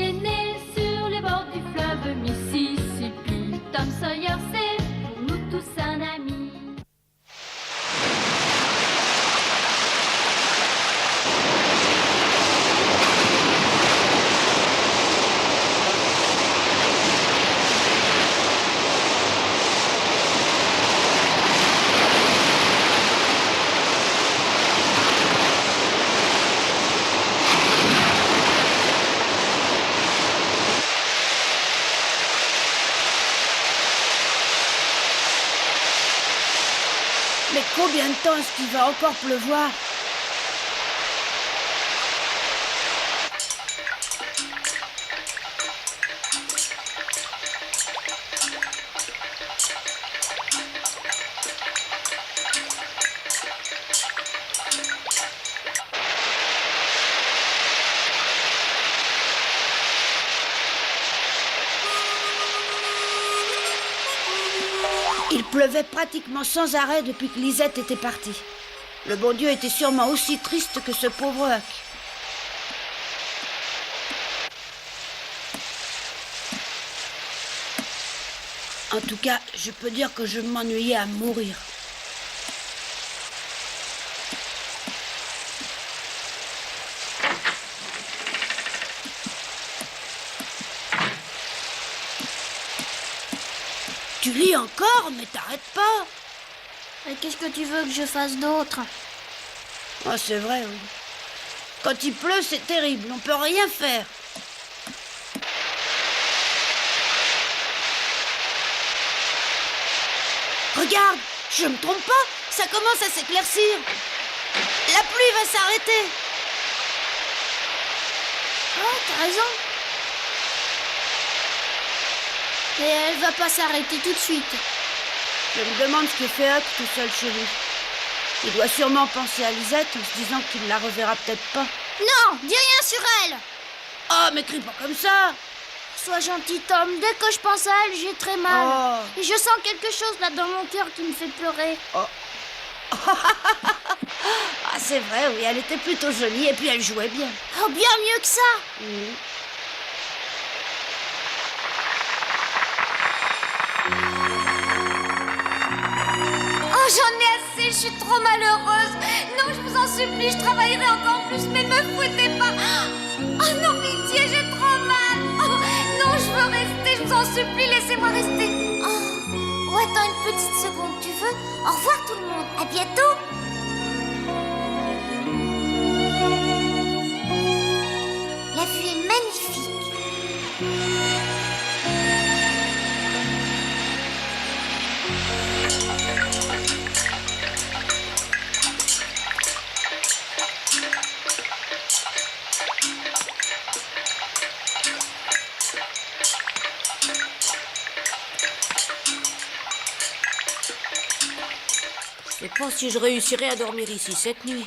est né sur les bords du fleuve Mississippi. Tom Sawyer, c'est pour nous tous un ami. Mais combien de temps est-ce qu'il va encore pleuvoir? Il pleuvait pratiquement sans arrêt depuis que Lisette était partie. Le bon Dieu était sûrement aussi triste que ce pauvre Huck. En tout cas, je peux dire que je m'ennuyais à mourir. Tu lis encore, mais t'arrêtes pas. Mais qu'est-ce que tu veux que je fasse d'autre? Ah, c'est vrai, oui. Quand il pleut, c'est terrible, on peut rien faire. Regarde, je me trompe pas, ça commence à s'éclaircir. La pluie va s'arrêter. Oh, t'as raison. Mais elle va pas s'arrêter tout de suite. Je me demande ce que fait Huck tout seul chez lui. Il doit sûrement penser à Lisette en se disant qu'il ne la reverra peut-être pas. Non, dis rien sur elle. Oh, mais crie pas comme ça. Sois gentil, Tom. Dès que je pense à elle, j'ai très mal. Oh. Et je sens quelque chose là dans mon cœur qui me fait pleurer. Oh. Ah, c'est vrai, oui, elle était plutôt jolie et puis elle jouait bien. Oh, bien mieux que ça. Oh, j'en ai assez, je suis trop malheureuse. Non, je vous en supplie, je travaillerai encore plus, mais me fouettez pas. Oh non, pitié, j'ai trop mal. Oh, non, je veux rester, je vous en supplie, laissez-moi rester. Oh, attends une petite seconde, tu veux? Au revoir tout le monde, à bientôt. La vue est magnifique. Je sais pas si je réussirai à dormir ici cette nuit.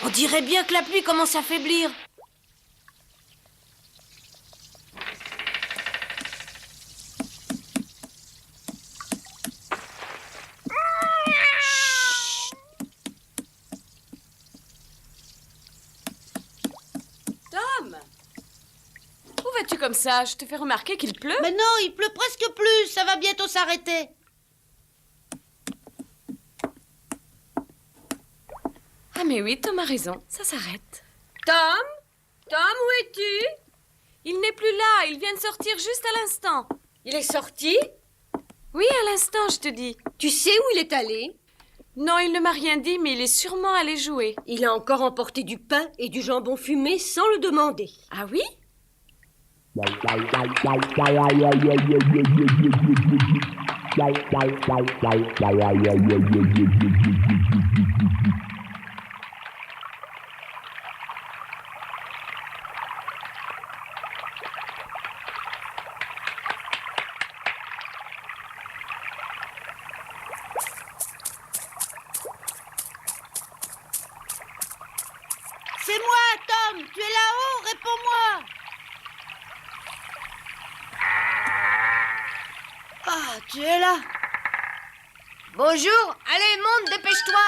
On dirait bien que la pluie commence à faiblir. Tom! Où vas-tu comme ça? Je te fais remarquer qu'il pleut. Mais non, il pleut presque plus, ça va bientôt s'arrêter. Ah mais oui, Tom a raison, ça s'arrête. Tom? Tom, où es-tu? Il n'est plus là, il vient de sortir juste à l'instant. Il est sorti? Oui, à l'instant, je te dis. Tu sais où il est allé? Non, il ne m'a rien dit, mais il est sûrement allé jouer. Il a encore emporté du pain et du jambon fumé sans le demander. Ah oui? C'est moi, Tom. Tu es là-haut? Réponds-moi. Ah, tu es là. Bonjour, allez, monte, dépêche-toi.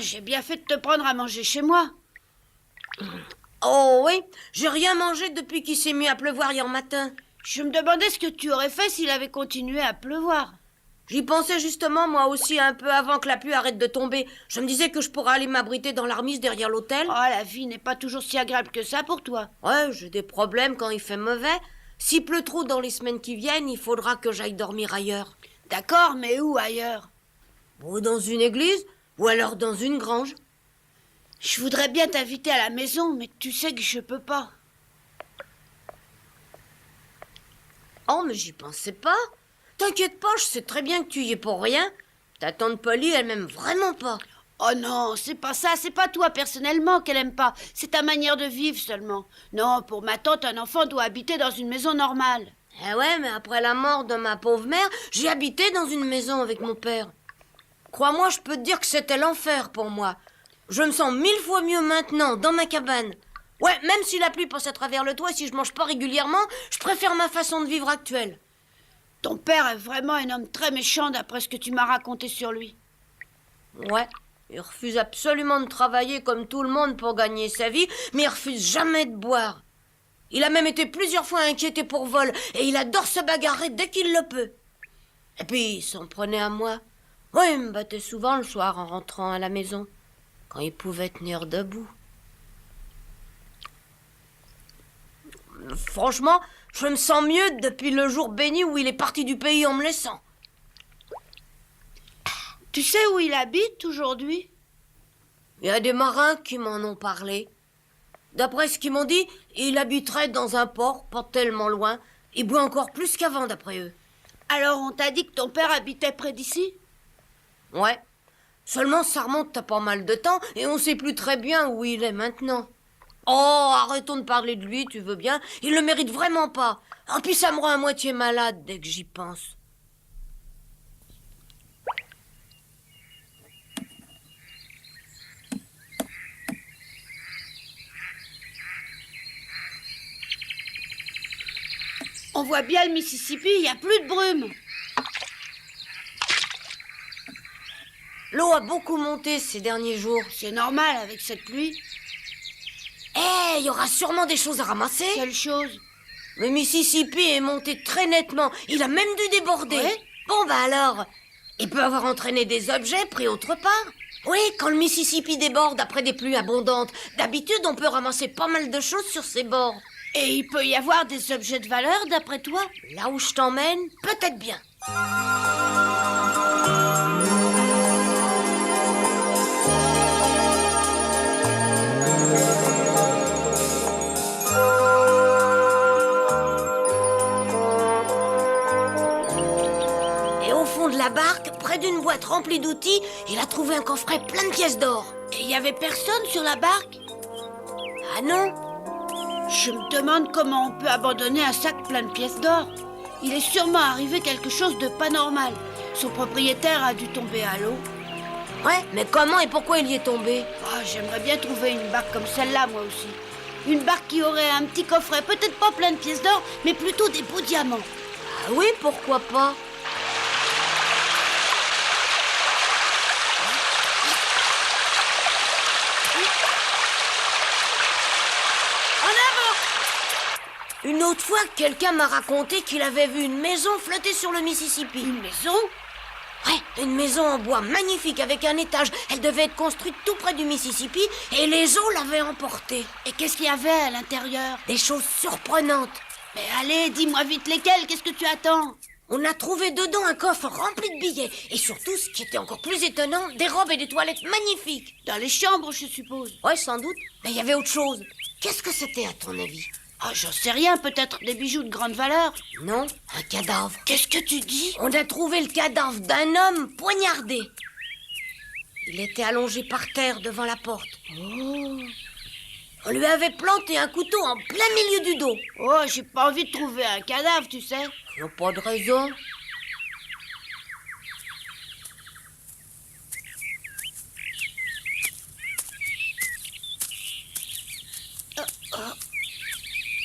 j'ai bien fait de te prendre à manger chez moi. Oh oui, j'ai rien mangé depuis qu'il s'est mis à pleuvoir hier matin. Je me demandais ce que tu aurais fait s'il avait continué à pleuvoir. J'y pensais justement moi aussi un peu avant que la pluie arrête de tomber. Je me disais que je pourrais aller m'abriter dans l'armise derrière l'hôtel. Oh, la vie n'est pas toujours si agréable que ça pour toi. Ouais, j'ai des problèmes quand il fait mauvais. S'il pleut trop dans les semaines qui viennent, il faudra que j'aille dormir ailleurs. D'accord, mais où ailleurs? Ou dans une église, ou alors dans une grange. Je voudrais bien t'inviter à la maison, mais tu sais que je peux pas. Oh, mais j'y pensais pas. T'inquiète pas, je sais très bien que tu y es pour rien. Ta tante Polly, elle m'aime vraiment pas. Oh non, c'est pas ça, c'est pas toi personnellement qu'elle aime pas, c'est ta manière de vivre seulement. Non, pour ma tante, un enfant doit habiter dans une maison normale. Eh ouais, mais après la mort de ma pauvre mère, j'ai habité dans une maison avec mon père. Crois-moi, je peux te dire que c'était l'enfer pour moi. Je me sens 1000 fois mieux maintenant, dans ma cabane. Ouais, même si la pluie passe à travers le toit et si je mange pas régulièrement, je préfère ma façon de vivre actuelle. Ton père est vraiment un homme très méchant d'après ce que tu m'as raconté sur lui. Ouais, il refuse absolument de travailler comme tout le monde pour gagner sa vie, mais il refuse jamais de boire. Il a même été plusieurs fois inquiété pour vol, et il adore se bagarrer dès qu'il le peut. Et puis, il s'en prenait à moi. Ouais, il me battait souvent le soir en rentrant à la maison, quand il pouvait tenir debout. Franchement, je me sens mieux depuis le jour béni où il est parti du pays en me laissant. Tu sais où il habite aujourd'hui? Il y a des marins qui m'en ont parlé. D'après ce qu'ils m'ont dit, il habiterait dans un port pas tellement loin. Il boit encore plus qu'avant, d'après eux. Alors on t'a dit que ton père habitait près d'ici? Ouais. Seulement, ça remonte à pas mal de temps et on sait plus très bien où il est maintenant. Oh, arrêtons de parler de lui, tu veux bien. Il le mérite vraiment pas. Et puis ça me rend à moitié malade dès que j'y pense. On voit bien le Mississippi, il n'y a plus de brume. L'eau a beaucoup monté ces derniers jours. C'est normal avec cette pluie. Eh, il y aura sûrement des choses à ramasser. Quelle chose? Le Mississippi est monté très nettement. Il a même dû déborder. Ouais. Bon, bah alors, il peut avoir entraîné des objets pris autre part. Oui, quand le Mississippi déborde après des pluies abondantes, d'habitude, on peut ramasser pas mal de choses sur ses bords. Et il peut y avoir des objets de valeur d'après toi? Là où je t'emmène, peut-être bien. Et au fond de la barque, près d'une boîte remplie d'outils, il a trouvé un coffret plein de pièces d'or. Et il n'y avait personne sur la barque? Ah non? Je me demande comment on peut abandonner un sac plein de pièces d'or. Il est sûrement arrivé quelque chose de pas normal. Son propriétaire a dû tomber à l'eau. Ouais, mais comment et pourquoi il y est tombé? Ah, j'aimerais bien trouver une barque comme celle-là, moi aussi. Une barque qui aurait un petit coffret, peut-être pas plein de pièces d'or, mais plutôt des beaux diamants. Ah oui, pourquoi pas? Une autre fois, quelqu'un m'a raconté qu'il avait vu une maison flotter sur le Mississippi. Une maison? Ouais, une maison en bois magnifique avec un étage. Elle devait être construite tout près du Mississippi et les eaux l'avaient emportée. Et qu'est-ce qu'il y avait à l'intérieur? Des choses surprenantes. Mais allez, dis-moi vite lesquelles, qu'est-ce que tu attends? On a trouvé dedans un coffre rempli de billets. Et surtout, ce qui était encore plus étonnant, des robes et des toilettes magnifiques. Dans les chambres, je suppose. Ouais, sans doute. Mais il y avait autre chose. Qu'est-ce que c'était, à ton avis? Ah, j'en sais rien, peut-être des bijoux de grande valeur. Non, un cadavre. Qu'est-ce que tu dis? On a trouvé le cadavre d'un homme poignardé. Il était allongé par terre devant la porte. Oh, On lui avait planté un couteau en plein milieu du dos. oh, j'ai pas envie de trouver un cadavre, tu sais. Il n'y a pas de raison.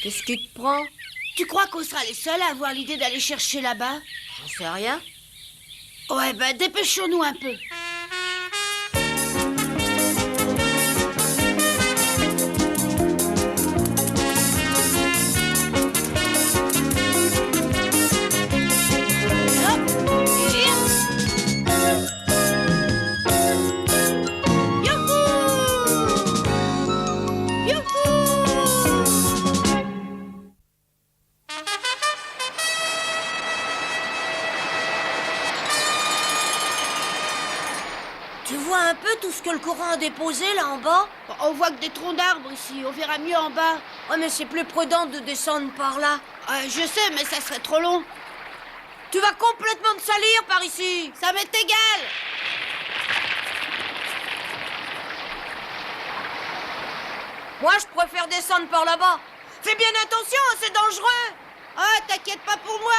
Qu'est-ce qui te prend? Tu crois qu'on sera les seuls à avoir l'idée d'aller chercher là-bas? J'en sais rien. Ouais, ben dépêchons-nous un peu. Tu vois un peu tout ce que le courant a déposé là en bas? Bon, on voit que des troncs d'arbres ici, on verra mieux en bas. Ouais, mais c'est plus prudent de descendre par là. Je sais, mais ça serait trop long. Tu vas complètement te salir par ici. Ça m'est égal. Moi, je préfère descendre par là-bas. Fais bien attention, c'est dangereux. Ah, t'inquiète pas pour moi.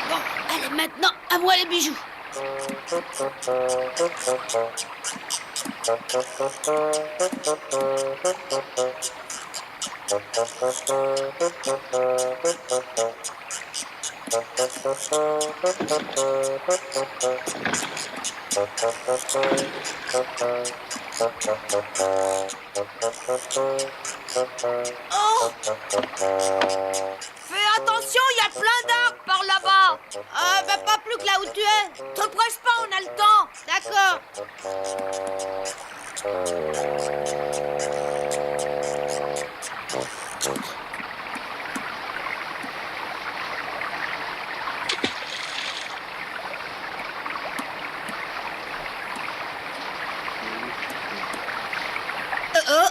Bon, allez, maintenant, à moi les bijoux. Oh! Fais attention, il y a plein d'arbres par là-bas. Ah, bah pas plus que là où tu es. Te presse pas, on a le temps. D'accord. Oh.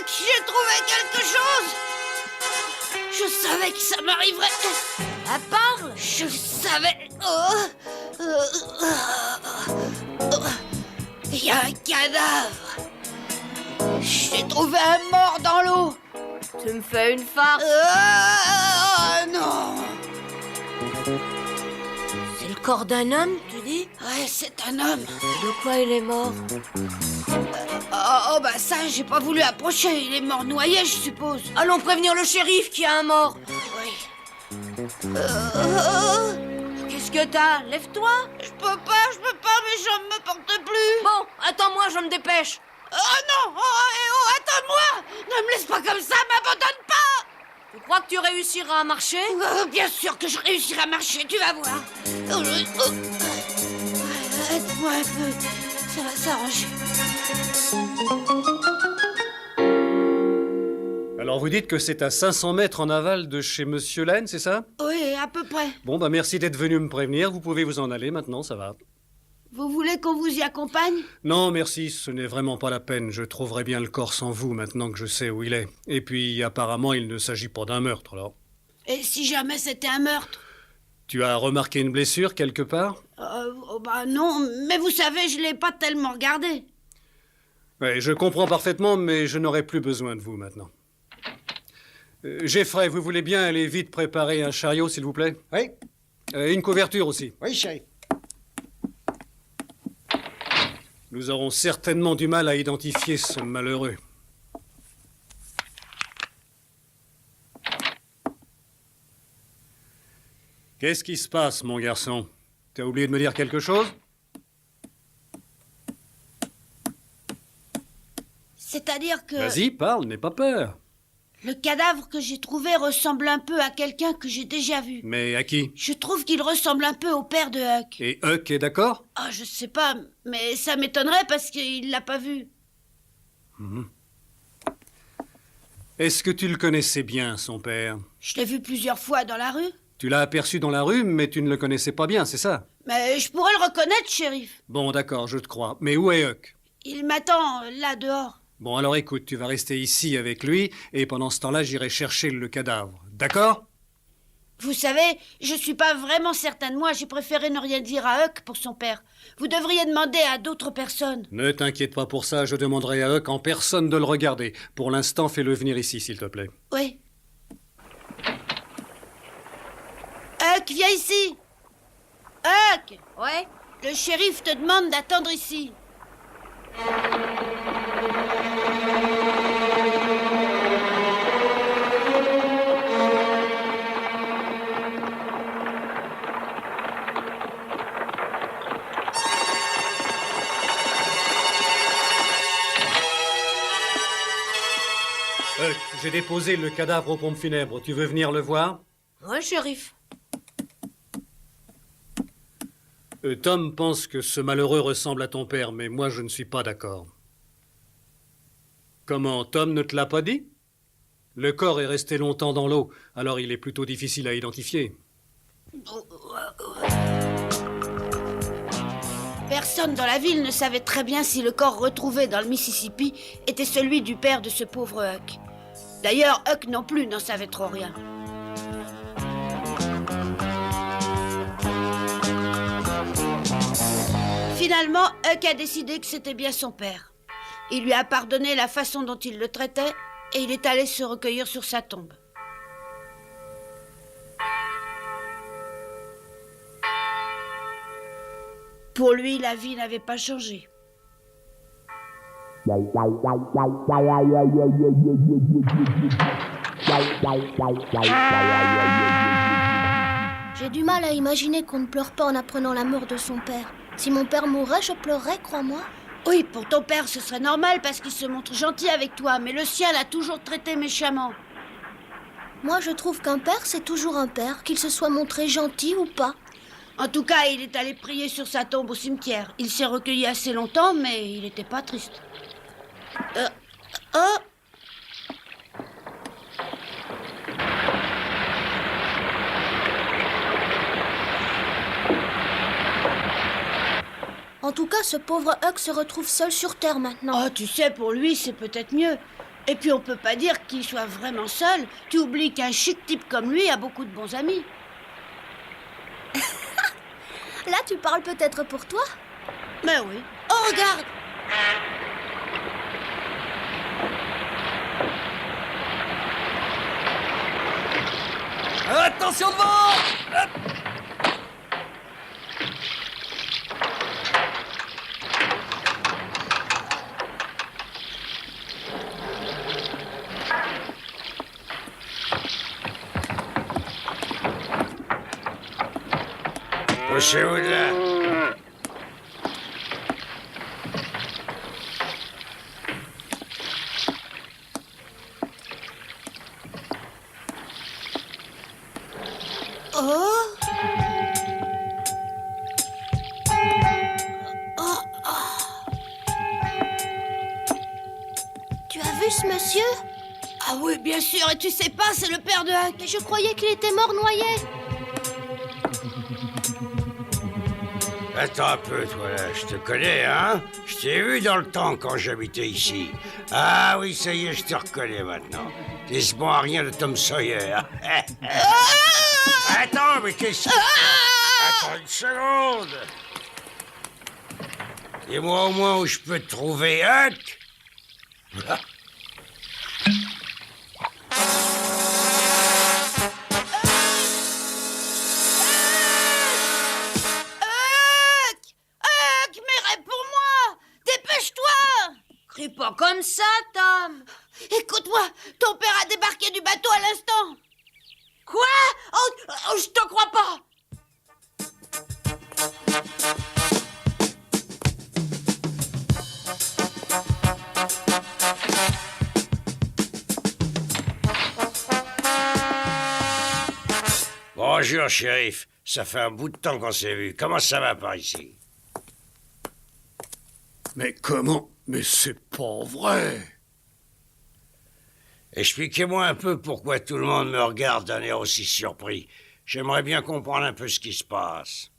J'ai trouvé quelque chose. Je savais que ça m'arriverait. Ah, parle. Je le savais. Il y a un cadavre. J'ai trouvé un mort dans l'eau. Tu me fais une farce. Non. C'est le corps d'un homme, tu dis? Ouais, c'est un homme. De quoi il est mort? Oh, bah ça, j'ai pas voulu approcher. Il est mort noyé, je suppose. Allons prévenir le shérif qu'il y a un mort. Oui. Qu'est-ce que t'as? Lève-toi. Je peux pas, mes jambes me portent plus. Bon, attends-moi, je me dépêche. Oh non, attends-moi. Ne me laisse pas comme ça, m'abandonne pas. Tu crois que tu réussiras à marcher? Bien sûr que je réussirai à marcher, tu vas voir. Aide-moi un peu, ça va s'arranger. Alors vous dites que c'est à 500 mètres en aval de chez Monsieur Laine, c'est ça? Oui, à peu près. Bon, bah merci d'être venu me prévenir, vous pouvez vous en aller maintenant, ça va. Vous voulez qu'on vous y accompagne? Non, merci, ce n'est vraiment pas la peine, je trouverai bien le corps sans vous maintenant que je sais où il est. Et puis apparemment il ne s'agit pas d'un meurtre, alors. Et si jamais c'était un meurtre? Tu as remarqué une blessure quelque part? Bah non, mais vous savez, je l'ai pas tellement regardé. Oui, je comprends parfaitement, mais je n'aurai plus besoin de vous maintenant. Jeffrey, vous voulez bien aller vite préparer un chariot, s'il vous plaît? Oui, Une couverture aussi. oui, chérie. Nous aurons certainement du mal à identifier ce malheureux. Qu'est-ce qui se passe, mon garçon? T'as oublié de me dire quelque chose? C'est-à-dire que Vas-y, parle, n'aie pas peur. le cadavre que j'ai trouvé ressemble un peu à quelqu'un que j'ai déjà vu. Mais à qui? Je trouve qu'il ressemble un peu au père de Huck. Et Huck est d'accord? Ah, je sais pas, mais ça m'étonnerait parce qu'il l'a pas vu. Est-ce que tu le connaissais bien, son père? Je l'ai vu plusieurs fois dans la rue. Tu l'as aperçu dans la rue, mais tu ne le connaissais pas bien, c'est ça? Mais je pourrais le reconnaître, shérif. Bon, d'accord, je te crois. Mais où est Huck? Il m'attend là dehors. Bon, alors écoute, tu vas rester ici avec lui, et pendant ce temps-là, j'irai chercher le cadavre. D'accord? Vous savez, je suis pas vraiment certaine. Moi, j'ai préféré ne rien dire à Huck pour son père. Vous devriez demander à d'autres personnes. Ne t'inquiète pas pour ça, je demanderai à Huck en personne de le regarder. Pour l'instant, fais-le venir ici, s'il te plaît. Oui. Huck, viens ici. Huck, Ouais? le shérif te demande d'attendre ici. J'ai déposé le cadavre aux pompes funèbres. Tu veux venir le voir? Ouais, shérif. Tom pense que ce malheureux ressemble à ton père, mais moi je ne suis pas d'accord. Comment, Tom ne te l'a pas dit? Le corps est resté longtemps dans l'eau, alors il est plutôt difficile à identifier. Personne dans la ville ne savait très bien si le corps retrouvé dans le Mississippi était celui du père de ce pauvre Huck. D'ailleurs, Huck non plus n'en savait trop rien. Finalement, Huck a décidé que c'était bien son père. Il lui a pardonné la façon dont il le traitait et il est allé se recueillir sur sa tombe. Pour lui, la vie n'avait pas changé. J'ai du mal à imaginer qu'on ne pleure pas en apprenant la mort de son père. Si mon père mourait, je pleurerais, crois-moi. Oui, pour ton père, ce serait normal parce qu'il se montre gentil avec toi, mais le sien l'a toujours traité méchamment. Moi, je trouve qu'un père, c'est toujours un père, qu'il se soit montré gentil ou pas. En tout cas, il est allé prier sur sa tombe au cimetière. Il s'est recueilli assez longtemps, mais il n'était pas triste. Oh! En tout cas, ce pauvre Huck se retrouve seul sur Terre maintenant. Oh, tu sais, pour lui, c'est peut-être mieux. Et puis, on peut pas dire qu'il soit vraiment seul. Tu oublies qu'un chic type comme lui a beaucoup de bons amis. Là, tu parles peut-être pour toi? Mais oui. Oh, regarde! Attention devant! Hop. Poussez-vous de là. Oh! Tu as vu ce monsieur? Ah oui, bien sûr. Et tu sais pas, c'est le père de Huck. Mais je croyais qu'il était mort noyé. Attends un peu, toi, là. Je te connais, hein? Je t'ai vu dans le temps quand j'habitais ici. Ah oui, ça y est, je te reconnais maintenant. T'es ce bon à rien de Tom Sawyer. Attends, mais qu'est-ce que... Attends une seconde. Dis-moi au moins où je peux te trouver, Huck. Crie pas comme ça, Tom. Écoute-moi, ton père a débarqué du bateau à l'instant. Quoi? Oh, je te crois pas. Bonjour, shérif. Ça fait un bout de temps qu'on s'est vu. Comment ça va par ici? Mais comment? Mais c'est pas vrai! Expliquez-moi un peu pourquoi tout le monde me regarde d'un air aussi surpris. J'aimerais bien comprendre un peu ce qui se passe.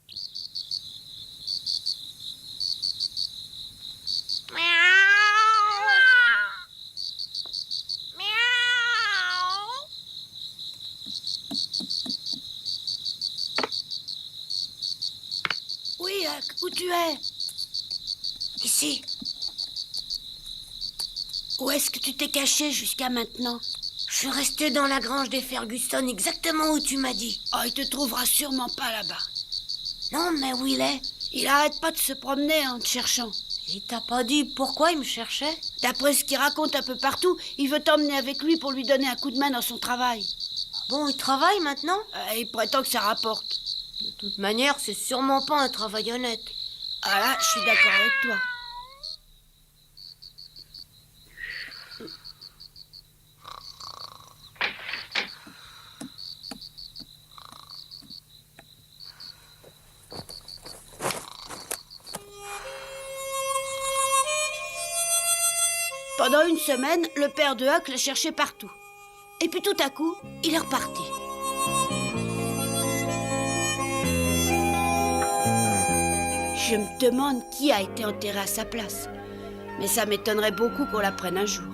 Oui, Huck, où tu es? Ici. Où est-ce que tu t'es caché jusqu'à maintenant? Je suis resté dans la grange des Ferguson, exactement où tu m'as dit. Oh, il te trouvera sûrement pas là-bas. Non, mais où il est? Il arrête pas de se promener en te cherchant. Il t'a pas dit pourquoi il me cherchait? D'après ce qu'il raconte un peu partout, il veut t'emmener avec lui pour lui donner un coup de main dans son travail. Bon, il travaille maintenant? Il prétend que ça rapporte. De toute manière, c'est sûrement pas un travail honnête. Ah là, je suis d'accord avec toi. Pendant une semaine, le père de Huck l'a cherché partout. Et puis tout à coup, il est reparti. Je me demande qui a été enterré à sa place. Mais ça m'étonnerait beaucoup qu'on l'apprenne un jour.